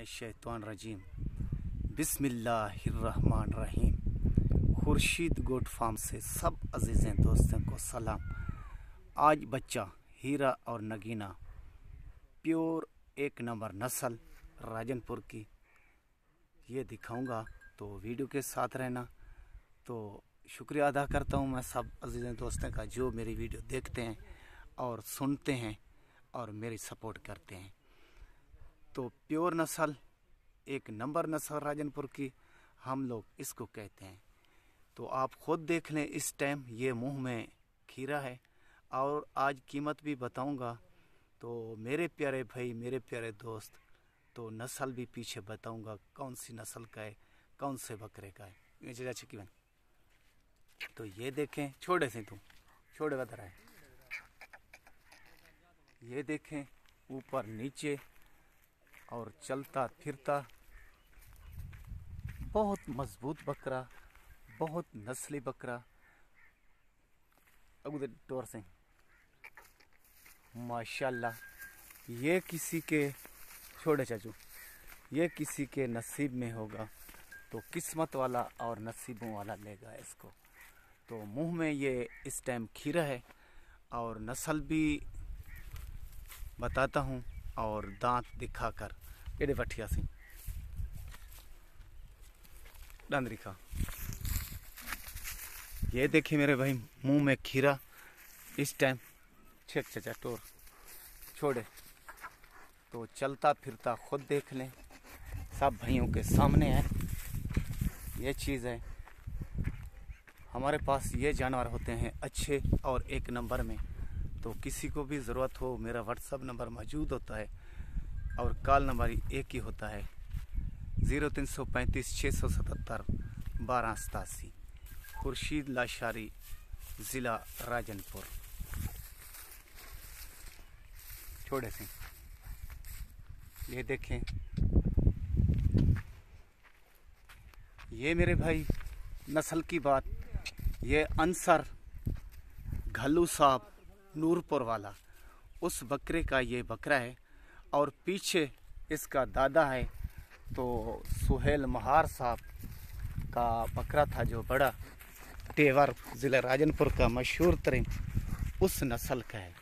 शैतानरजीम बिस्मिल्लाहिर्रहमानिर्रहीम। Khurshid goat farm से सब अजीज़ें दोस्तों को सलाम। आज बच्चा हीरा और नगीना प्योर एक नंबर नस्ल राजनपुर की ये दिखाऊंगा, तो वीडियो के साथ रहना। तो शुक्रिया अदा करता हूं मैं सब अजीज़ें दोस्तों का जो मेरी वीडियो देखते हैं और सुनते हैं और मेरी सपोर्ट करते हैं। तो प्योर नस्ल एक नंबर नस्ल राजनपुर की हम लोग इसको कहते हैं। तो आप खुद देख लें, इस टाइम ये मुंह में खीरा है और आज कीमत भी बताऊंगा। तो मेरे प्यारे भाई, मेरे प्यारे दोस्त, तो नस्ल भी पीछे बताऊंगा कौन सी नस्ल का है, कौन से बकरे का है। तो ये देखें, छोड़े से तुम छोड़े बता रहा है, ये देखें ऊपर नीचे और चलता फिरता, बहुत मजबूत बकरा, बहुत नस्ली बकरा। अगुदे टोर से माशाल्लाह, ये किसी के छोड़े चाचू, ये किसी के नसीब में होगा तो किस्मत वाला और नसीबों वाला लेगा इसको। तो मुंह में ये इस टाइम खीरा है और नस्ल भी बताता हूँ और दांत दिखाकर एडे बठिया से डांदरी खा। ये देखिए मेरे भाई, मुंह में खीरा इस टाइम छेक चचा टोर छोड़े। तो चलता फिरता खुद देख लें, सब भाइयों के सामने है ये चीज़ है। हमारे पास ये जानवर होते हैं अच्छे और एक नंबर में। तो किसी को भी ज़रूरत हो, मेरा व्हाट्सअप नंबर मौजूद होता है और कॉल नंबर एक ही होता है 0335 677 1287। खुर्शीद लाशारी, ज़िला राजनपुर। छोड़े से ये देखें, ये मेरे भाई नस्ल की बात, ये अंसर घल्लू साहब नूरपुर वाला उस बकरे का ये बकरा है। और पीछे इसका दादा है तो सुहेल महार साहब का बकरा था जो बड़ा तेवर ज़िला राजनपुर का मशहूर तरीन उस नस्ल का है।